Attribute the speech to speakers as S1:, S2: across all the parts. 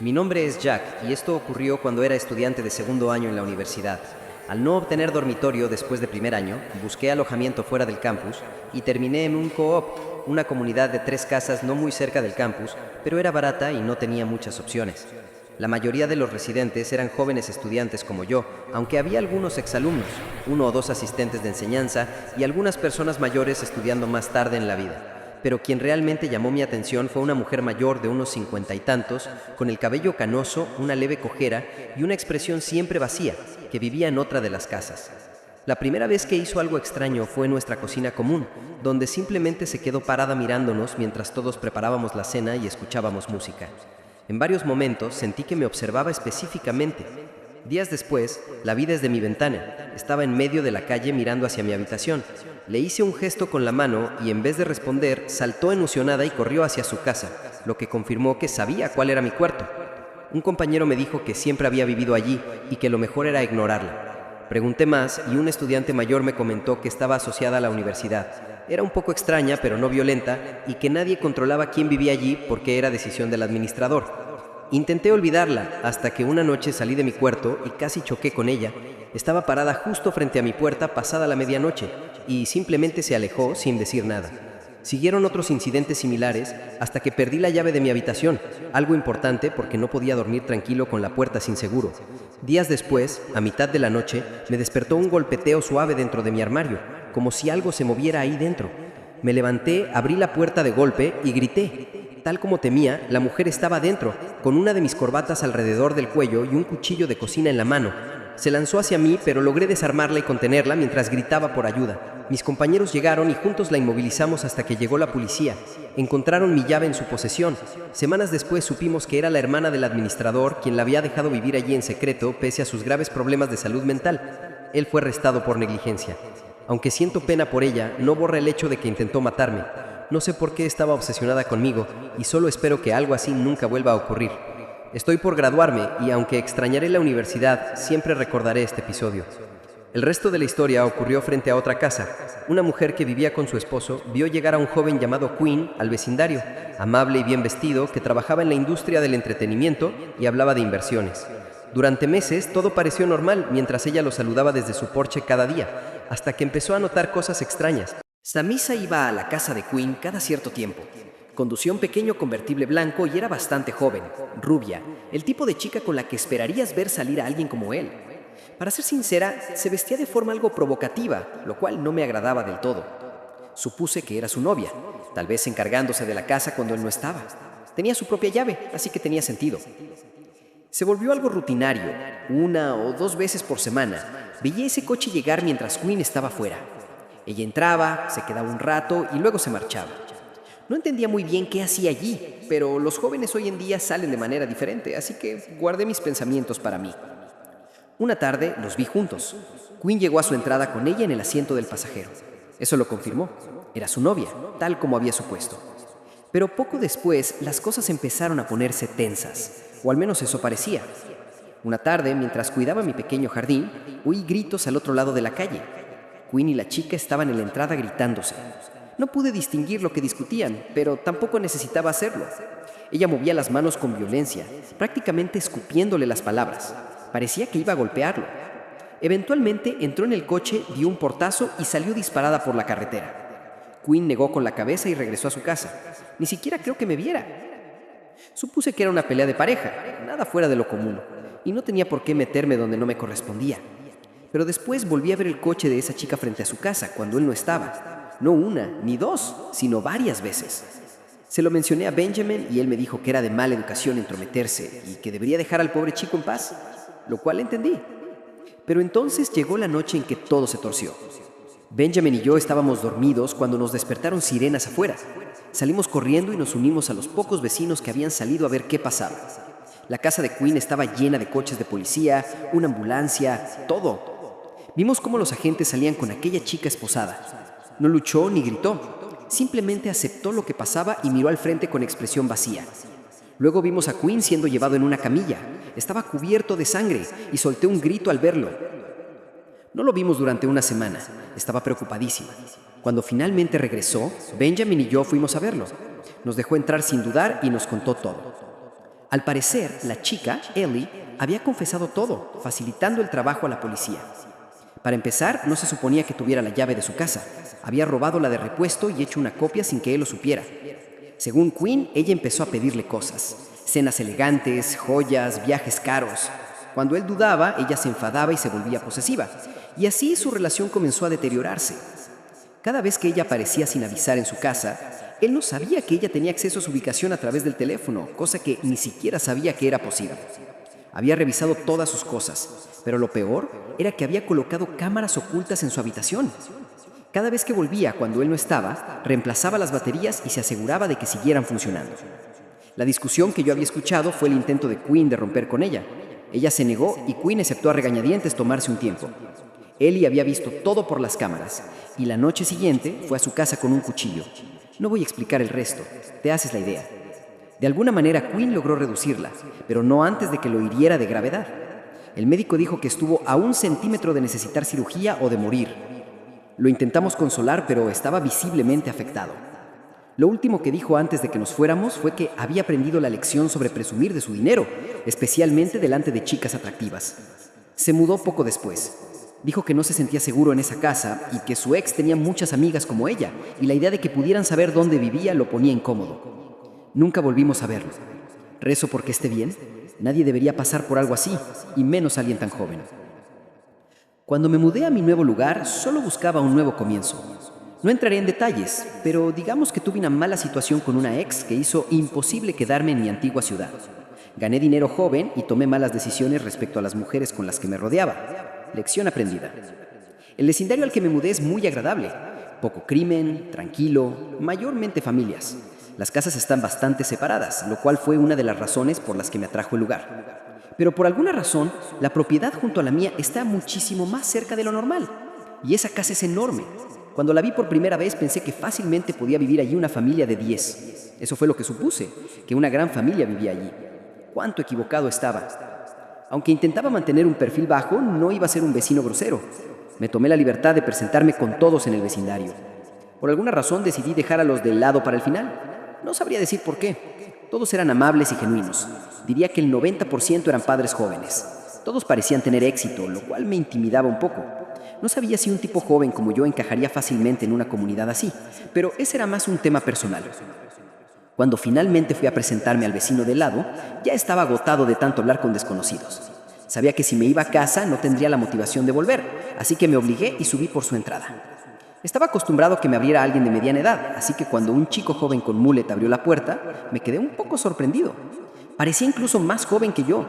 S1: Mi nombre es Jack y esto ocurrió cuando era estudiante de segundo año en la universidad. Al no obtener dormitorio después de primer año, busqué alojamiento fuera del campus y terminé en un co-op, una comunidad de 3 casas no muy cerca del campus, pero era barata y no tenía muchas opciones. La mayoría de los residentes eran jóvenes estudiantes como yo, aunque había algunos exalumnos, 1 o 2 asistentes de enseñanza y algunas personas mayores estudiando más tarde en la vida. Pero quien realmente llamó mi atención fue una mujer mayor de unos 50 y tantos, con el cabello canoso, una leve cojera y una expresión siempre vacía, que vivía en otra de las casas. La primera vez que hizo algo extraño fue en nuestra cocina común, donde simplemente se quedó parada mirándonos mientras todos preparábamos la cena y escuchábamos música. En varios momentos sentí que me observaba específicamente. Días después, la vi desde mi ventana. Estaba en medio de la calle mirando hacia mi habitación. Le hice un gesto con la mano y en vez de responder, saltó emocionada y corrió hacia su casa, lo que confirmó que sabía cuál era mi cuarto. Un compañero me dijo que siempre había vivido allí y que lo mejor era ignorarla. Pregunté más y un estudiante mayor me comentó que estaba asociada a la universidad. Era un poco extraña, pero no violenta, y que nadie controlaba quién vivía allí porque era decisión del administrador. Intenté olvidarla hasta que una noche salí de mi cuarto y casi choqué con ella. Estaba parada justo frente a mi puerta pasada la medianoche y simplemente se alejó sin decir nada. Siguieron otros incidentes similares hasta que perdí la llave de mi habitación, algo importante porque no podía dormir tranquilo con la puerta sin seguro. Días después, a mitad de la noche, me despertó un golpeteo suave dentro de mi armario, como si algo se moviera ahí dentro. Me levanté, abrí la puerta de golpe y grité. Tal como temía, la mujer estaba dentro, con una de mis corbatas alrededor del cuello y un cuchillo de cocina en la mano. Se lanzó hacia mí, pero logré desarmarla y contenerla mientras gritaba por ayuda. Mis compañeros llegaron y juntos la inmovilizamos hasta que llegó la policía. Encontraron mi llave en su posesión. Semanas después supimos que era la hermana del administrador quien la había dejado vivir allí en secreto pese a sus graves problemas de salud mental. Él fue arrestado por negligencia. Aunque siento pena por ella, no borra el hecho de que intentó matarme. No sé por qué estaba obsesionada conmigo y solo espero que algo así nunca vuelva a ocurrir. Estoy por graduarme y aunque extrañaré la universidad, siempre recordaré este episodio. El resto de la historia ocurrió frente a otra casa. Una mujer que vivía con su esposo vio llegar a un joven llamado Quinn al vecindario, amable y bien vestido, que trabajaba en la industria del entretenimiento y hablaba de inversiones. Durante meses todo pareció normal mientras ella lo saludaba desde su porche cada día, hasta que empezó a notar cosas extrañas. Samisa iba a la casa de Quinn cada cierto tiempo. Conducía un pequeño convertible blanco y era bastante joven, rubia, el tipo de chica con la que esperarías ver salir a alguien como él. Para ser sincera, se vestía de forma algo provocativa, lo cual no me agradaba del todo. Supuse que era su novia, tal vez encargándose de la casa cuando él no estaba. Tenía su propia llave, así que tenía sentido. Se volvió algo rutinario. 1 o 2 veces por semana, veía ese coche llegar mientras Quinn estaba fuera. Ella entraba, se quedaba un rato y luego se marchaba. No entendía muy bien qué hacía allí, pero los jóvenes hoy en día salen de manera diferente, así que guardé mis pensamientos para mí. Una tarde los vi juntos. Quinn llegó a su entrada con ella en el asiento del pasajero. Eso lo confirmó. Era su novia, tal como había supuesto. Pero poco después las cosas empezaron a ponerse tensas, o al menos eso parecía. Una tarde, mientras cuidaba mi pequeño jardín, oí gritos al otro lado de la calle. Quinn y la chica estaban en la entrada gritándose. No pude distinguir lo que discutían, pero tampoco necesitaba hacerlo. Ella movía las manos con violencia, prácticamente escupiéndole las palabras. Parecía que iba a golpearlo. Eventualmente entró en el coche, dio un portazo y salió disparada por la carretera. Quinn negó con la cabeza y regresó a su casa. Ni siquiera creo que me viera. Supuse que era una pelea de pareja, nada fuera de lo común, y no tenía por qué meterme donde no me correspondía. Pero después volví a ver el coche de esa chica frente a su casa cuando él no estaba. No una, ni dos, sino varias veces. Se lo mencioné a Benjamin y él me dijo que era de mala educación entrometerse y que debería dejar al pobre chico en paz, lo cual entendí. Pero entonces llegó la noche en que todo se torció. Benjamin y yo estábamos dormidos cuando nos despertaron sirenas afuera. Salimos corriendo y nos unimos a los pocos vecinos que habían salido a ver qué pasaba. La casa de Quinn estaba llena de coches de policía, una ambulancia, todo. Vimos cómo los agentes salían con aquella chica esposada. No luchó ni gritó, simplemente aceptó lo que pasaba y miró al frente con expresión vacía. Luego vimos a Quinn siendo llevado en una camilla. Estaba cubierto de sangre y solté un grito al verlo. No lo vimos durante una semana, estaba preocupadísima. Cuando finalmente regresó, Benjamin y yo fuimos a verlo. Nos dejó entrar sin dudar y nos contó todo.
S2: Al parecer, la chica, Ellie, había confesado todo, facilitando el trabajo a la policía. Para empezar, no se suponía que tuviera la llave de su casa. Había robado la de repuesto y hecho una copia sin que él lo supiera. Según Quinn, ella empezó a pedirle cosas: cenas elegantes, joyas, viajes caros. Cuando él dudaba, ella se enfadaba y se volvía posesiva. Y así su relación comenzó a deteriorarse. Cada vez que ella aparecía sin avisar en su casa, él no sabía que ella tenía acceso a su ubicación a través del teléfono, cosa que ni siquiera sabía que era posible. Había revisado todas sus cosas, pero lo peor era que había colocado cámaras ocultas en su habitación. Cada vez que volvía cuando él no estaba, reemplazaba las baterías y se aseguraba de que siguieran funcionando. La discusión que yo había escuchado fue el intento de Quinn de romper con ella. Ella se negó y Quinn aceptó a regañadientes tomarse un tiempo. Ellie había visto todo por las cámaras y la noche siguiente fue a su casa con un cuchillo. No voy a explicar el resto, te haces la idea. De alguna manera Quinn logró reducirla, pero no antes de que lo hiriera de gravedad. El médico dijo que estuvo a 1 centímetro de necesitar cirugía o de morir. Lo intentamos consolar, pero estaba visiblemente afectado. Lo último que dijo antes de que nos fuéramos fue que había aprendido la lección sobre presumir de su dinero, especialmente delante de chicas atractivas. Se mudó poco después. Dijo que no se sentía seguro en esa casa y que su ex tenía muchas amigas como ella, y la idea de que pudieran saber dónde vivía lo ponía incómodo. Nunca volvimos a verlo. Rezo porque esté bien. Nadie debería pasar por algo así, y menos alguien tan joven. Cuando me mudé a mi nuevo lugar, solo buscaba un nuevo comienzo. No entraré en detalles, pero digamos que tuve una mala situación con una ex que hizo imposible quedarme en mi antigua ciudad. Gané dinero joven y tomé malas decisiones respecto a las mujeres con las que me rodeaba. Lección aprendida. El vecindario al que me mudé es muy agradable. Poco crimen, tranquilo, mayormente familias. Las casas están bastante separadas, lo cual fue una de las razones por las que me atrajo el lugar. Pero por alguna razón, la propiedad junto a la mía está muchísimo más cerca de lo normal. Y esa casa es enorme. Cuando la vi por primera vez pensé que fácilmente podía vivir allí una familia de 10. Eso fue lo que supuse, que una gran familia vivía allí. ¡Cuánto equivocado estaba! Aunque intentaba mantener un perfil bajo, no iba a ser un vecino grosero. Me tomé la libertad de presentarme con todos en el vecindario. Por alguna razón decidí dejar a los del lado para el final. No sabría decir por qué. Todos eran amables y genuinos. Diría que el 90% eran padres jóvenes. Todos parecían tener éxito, lo cual me intimidaba un poco. No sabía si un tipo joven como yo encajaría fácilmente en una comunidad así, pero ese era más un tema personal. Cuando finalmente fui a presentarme al vecino de lado, ya estaba agotado de tanto hablar con desconocidos. Sabía que si me iba a casa no tendría la motivación de volver, así que me obligué y subí por su entrada. Estaba acostumbrado a que me abriera alguien de mediana edad, así que cuando un chico joven con mulet abrió la puerta, me quedé un poco sorprendido. Parecía incluso más joven que yo.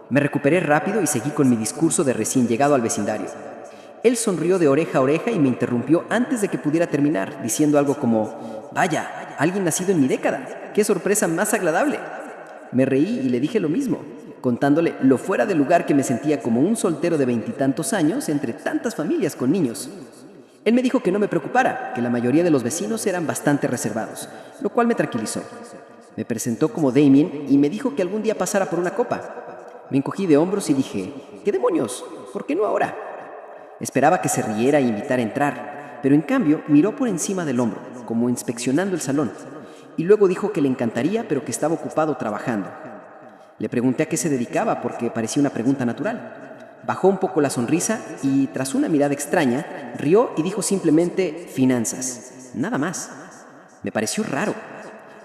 S2: Me recuperé rápido y seguí con mi discurso de recién llegado al vecindario. Él sonrió de oreja a oreja y me interrumpió antes de que pudiera terminar, diciendo algo como: «Vaya, alguien nacido en mi década. ¡Qué sorpresa más agradable!». Me reí y le dije lo mismo, contándole lo fuera de lugar que me sentía como un soltero de 20 y tantos años entre tantas familias con niños. Él me dijo que no me preocupara, que la mayoría de los vecinos eran bastante reservados, lo cual me tranquilizó. Me presentó como Damien y me dijo que algún día pasara por una copa. Me encogí de hombros y dije: «¿Qué demonios? ¿Por qué no ahora?». Esperaba que se riera e invitara a entrar, pero en cambio miró por encima del hombro, como inspeccionando el salón, y luego dijo que le encantaría, pero que estaba ocupado trabajando. Le pregunté a qué se dedicaba porque parecía una pregunta natural. Bajó un poco la sonrisa y, tras una mirada extraña, rió y dijo simplemente: «Finanzas». Nada más. Me pareció raro.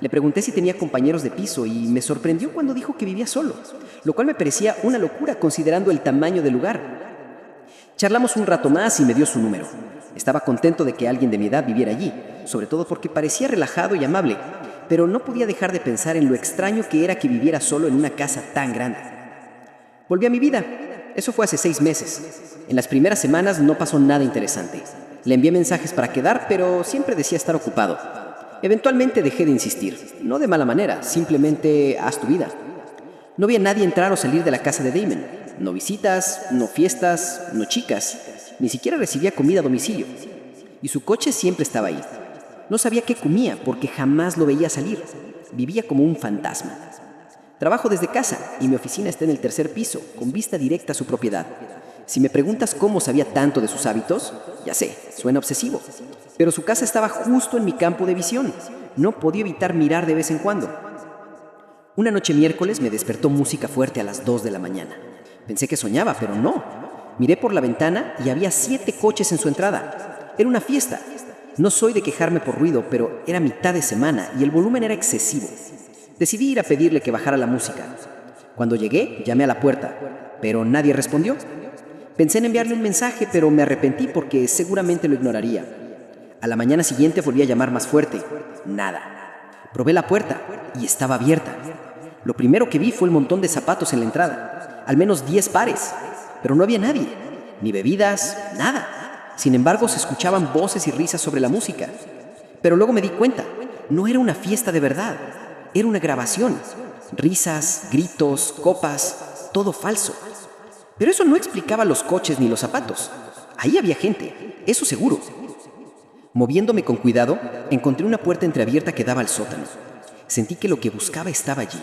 S2: Le pregunté si tenía compañeros de piso y me sorprendió cuando dijo que vivía solo, lo cual me parecía una locura considerando el tamaño del lugar. Charlamos un rato más y me dio su número. Estaba contento de que alguien de mi edad viviera allí, sobre todo porque parecía relajado y amable, pero no podía dejar de pensar en lo extraño que era que viviera solo en una casa tan grande. Volví a mi vida. Eso fue hace 6 meses. En las primeras semanas no pasó nada interesante. Le envié mensajes para quedar, pero siempre decía estar ocupado. Eventualmente dejé de insistir, no de mala manera, simplemente haz tu vida. No vi a nadie entrar o salir de la casa de Damon. No visitas, no fiestas, no chicas. Ni siquiera recibía comida a domicilio. Y su coche siempre estaba ahí. No sabía qué comía porque jamás lo veía salir. Vivía como un fantasma. Trabajo desde casa y mi oficina está en el 3er piso, con vista directa a su propiedad. Si me preguntas cómo sabía tanto de sus hábitos, ya sé, suena obsesivo. Pero su casa estaba justo en mi campo de visión. No podía evitar mirar de vez en cuando. Una noche miércoles me despertó música fuerte a las 2 de la mañana. Pensé que soñaba, pero no. Miré por la ventana y había 7 coches en su entrada. Era una fiesta. No soy de quejarme por ruido, pero era mitad de semana y el volumen era excesivo. Decidí ir a pedirle que bajara la música. Cuando llegué, llamé a la puerta, pero nadie respondió. Pensé en enviarle un mensaje, pero me arrepentí porque seguramente lo ignoraría. A la mañana siguiente volví a llamar más fuerte. Nada. Probé la puerta y estaba abierta. Lo primero que vi fue el montón de zapatos en la entrada. Al menos 10 pares. Pero no había nadie. Ni bebidas, nada. Sin embargo, se escuchaban voces y risas sobre la música. Pero luego me di cuenta. No era una fiesta de verdad. Era una grabación. Risas, gritos, copas, todo falso. Pero eso no explicaba los coches ni los zapatos. Ahí había gente, eso seguro. Moviéndome con cuidado, encontré una puerta entreabierta que daba al sótano. Sentí que lo que buscaba estaba allí.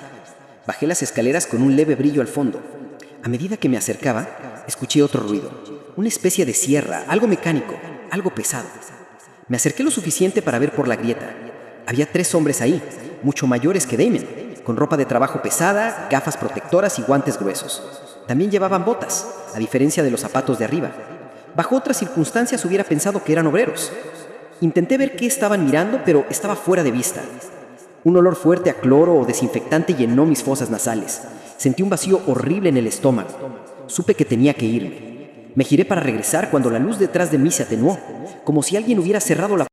S2: Bajé las escaleras con un leve brillo al fondo. A medida que me acercaba, escuché otro ruido. Una especie de sierra, algo mecánico, algo pesado. Me acerqué lo suficiente para ver por la grieta. Había 3 hombres ahí, mucho mayores que Damien, con ropa de trabajo pesada, gafas protectoras y guantes gruesos. También llevaban botas, a diferencia de los zapatos de arriba. Bajo otras circunstancias hubiera pensado que eran obreros. Intenté ver qué estaban mirando, pero estaba fuera de vista. Un olor fuerte a cloro o desinfectante llenó mis fosas nasales. Sentí un vacío horrible en el estómago. Supe que tenía que irme. Me giré para regresar cuando la luz detrás de mí se atenuó, como si alguien hubiera cerrado la